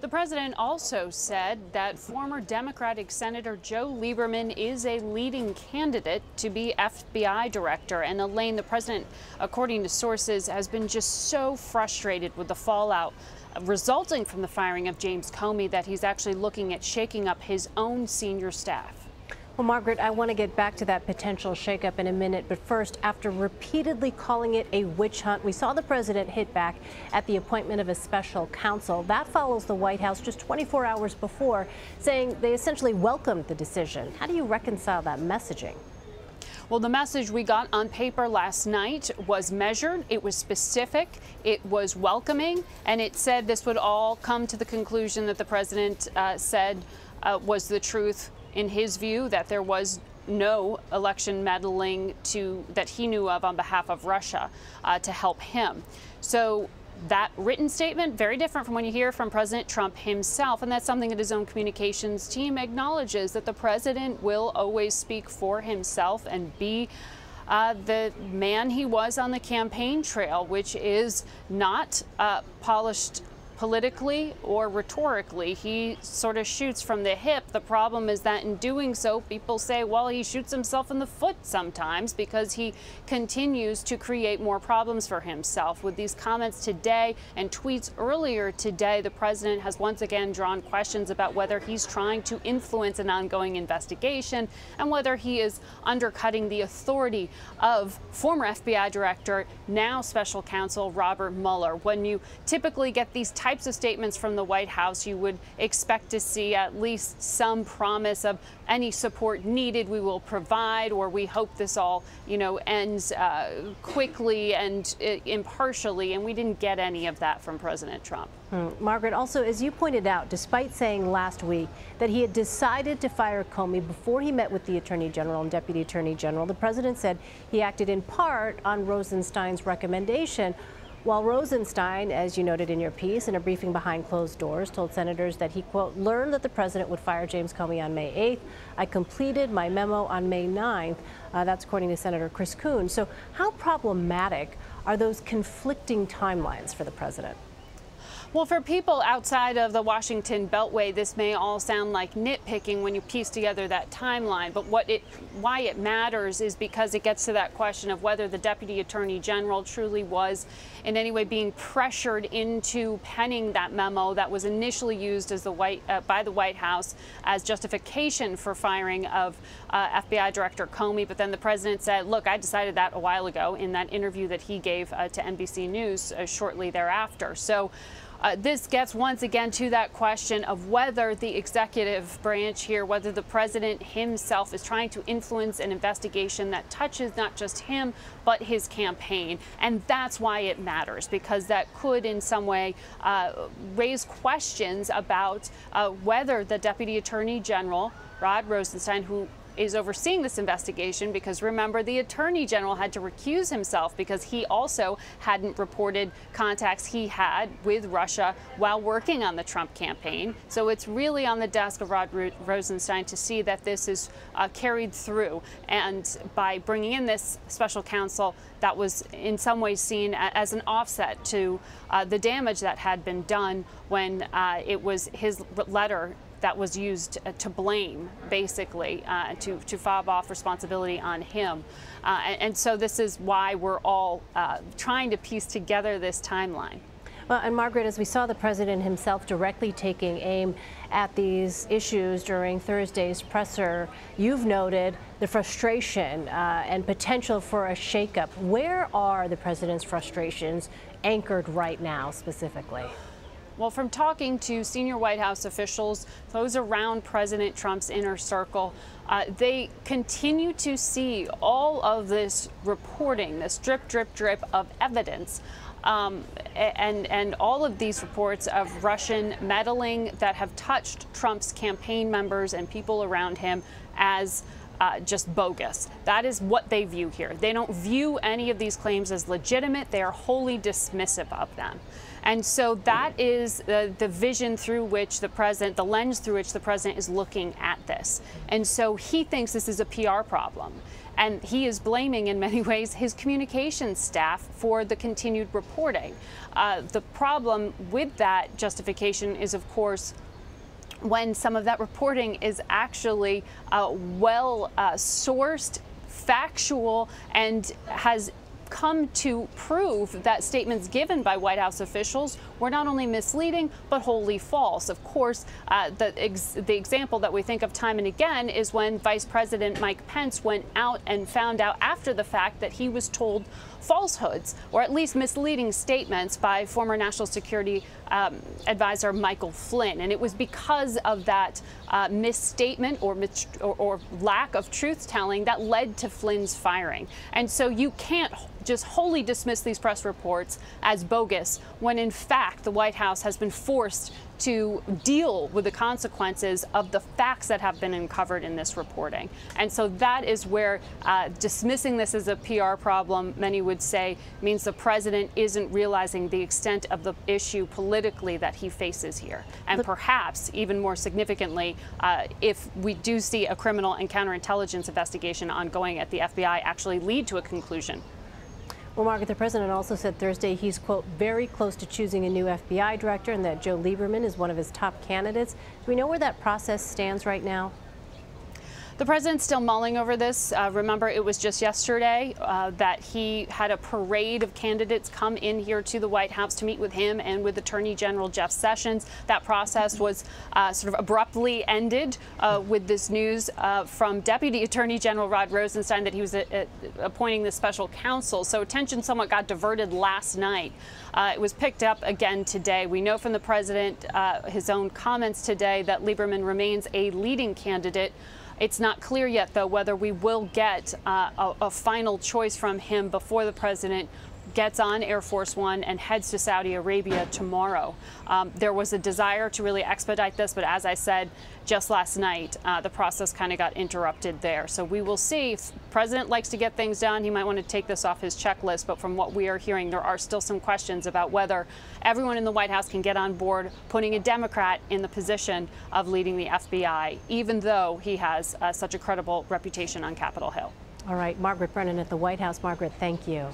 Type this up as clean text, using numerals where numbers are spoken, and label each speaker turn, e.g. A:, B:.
A: The president also said that former Democratic Senator Joe Lieberman is a leading candidate to be FBI director. And Elaine, the president, according to sources, has been just so frustrated with the fallout resulting from the firing of James Comey that he's actually looking at shaking up his own senior staff.
B: Well, Margaret, I want to get back to that potential shakeup in a minute. But first, after repeatedly calling it a witch hunt, we saw the president hit back at the appointment of a special counsel. That follows the White House just 24 hours before, saying they essentially welcomed the decision. How do you reconcile that messaging?
A: Well, the message we got on paper last night was measured, it was specific, it was welcoming, and it said this would all come to the conclusion that the president said was the truth in his view, that there was no election meddling that he knew of on behalf of Russia to help him. So that written statement, very different from when you hear from President Trump himself, and that's something that his own communications team acknowledges, that the president will always speak for himself and be the man he was on the campaign trail, which is not polished politically or rhetorically. He sort of shoots from the hip. The problem is that in doing so, people say, well, he shoots himself in the foot sometimes because he continues to create more problems for himself. With these comments today and tweets earlier today, the president has once again drawn questions about whether he's trying to influence an ongoing investigation and whether he is undercutting the authority of former FBI director, now special counsel Robert Mueller. When you typically get these types of statements from the White House, you would expect to see at least some promise of any support needed we will provide, or we hope this all, ends quickly and impartially, and we didn't get any of that from President Trump.
B: Margaret, also, as you pointed out, despite saying last week that he had decided to fire Comey before he met with the Attorney General and Deputy Attorney General, the president said he acted in part on Rosenstein's recommendation. While Rosenstein, as you noted in your piece, in a briefing behind closed doors, told senators that he, quote, learned that the president would fire James Comey on May 8th. I completed my memo on May 9th. That's according to Senator Chris Coons. So how problematic are those conflicting timelines for the president?
A: Well, for people outside of the Washington Beltway, this may all sound like nitpicking when you piece together that timeline. But why it matters is because it gets to that question of whether the Deputy Attorney General truly was in any way being pressured into penning that memo that was initially used as by the White House as justification for firing of FBI Director Comey. But then the president said, look, I decided that a while ago in that interview that he gave to NBC News shortly thereafter. So this gets once again to that question of whether the executive branch here, whether the president himself is trying to influence an investigation that touches not just him, but his campaign. And that's why it matters, because that could in some way raise questions about whether the Deputy Attorney General, Rod Rosenstein, who is overseeing this investigation, because remember, the Attorney General had to recuse himself because he also hadn't reported contacts he had with Russia while working on the Trump campaign. So it's really on the desk of Rod Rosenstein to see that this is carried through. And by bringing in this special counsel, that was in some ways seen as an offset to the damage that had been done when it was his letter that was used to blame, basically, to fob off responsibility on him. And so this is why we're all trying to piece together this timeline.
B: Well, and Margaret, as we saw the president himself directly taking aim at these issues during Thursday's presser, you've noted the frustration and potential for a shakeup. Where are the president's frustrations anchored right now specifically?
A: Well, from talking to senior White House officials, those around President Trump's inner circle, they continue to see all of this reporting, this drip, drip, drip of evidence, and all of these reports of Russian meddling that have touched Trump's campaign members and people around him as just bogus. That is what they view here. They don't view any of these claims as legitimate. They are wholly dismissive of them. And so that is the vision through which the president, the lens through which the president is looking at this. And so he thinks this is a PR problem. And he is blaming, in many ways, his communications staff for the continued reporting. The problem with that justification is, of course, when some of that reporting is actually well-sourced, factual, and has come to prove that statements given by White House officials were not only misleading, but wholly false. Of course, the example that we think of time and again is when Vice President Mike Pence went out and found out after the fact that he was told falsehoods, or at least misleading statements, by former National Security Advisor Michael Flynn. And it was because of that misstatement or lack of truth-telling that led to Flynn's firing. And so you can't just wholly dismiss these press reports as bogus when, in fact, the White House has been forced to deal with the consequences of the facts that have been uncovered in this reporting. And so that is where dismissing this as a PR problem, many would say, means the president isn't realizing the extent of the issue politically that he faces here. And perhaps, even more significantly, if we do see a criminal and counterintelligence investigation ongoing at the FBI actually lead to a conclusion.
B: Well, Margaret, the president also said Thursday he's, quote, very close to choosing a new FBI director and that Joe Lieberman is one of his top candidates. Do we know where that process stands right now? The president's still mulling over this. Remember, it was just yesterday that he had a parade of candidates come in here to the White House to meet with him and with Attorney General Jeff Sessions. That process was sort of abruptly ended with this news from Deputy Attorney General Rod Rosenstein that he was appointing this special counsel. So attention somewhat got diverted last night. It was picked up again today. We know from the president, his own comments today, that Lieberman remains a leading candidate. It's not clear yet, though, whether we will get a final choice from him before the president gets on Air Force One and heads to Saudi Arabia tomorrow. There was a desire to really expedite this, but as I said just last night, the process kind of got interrupted there. So we will see. If the president likes to get things done, he might want to take this off his checklist. But from what we are hearing, there are still some questions about whether everyone in the White House can get on board putting a Democrat in the position of leading the FBI, even though he has such a credible reputation on Capitol Hill. All right, Margaret Brennan at the White House. Margaret, thank you.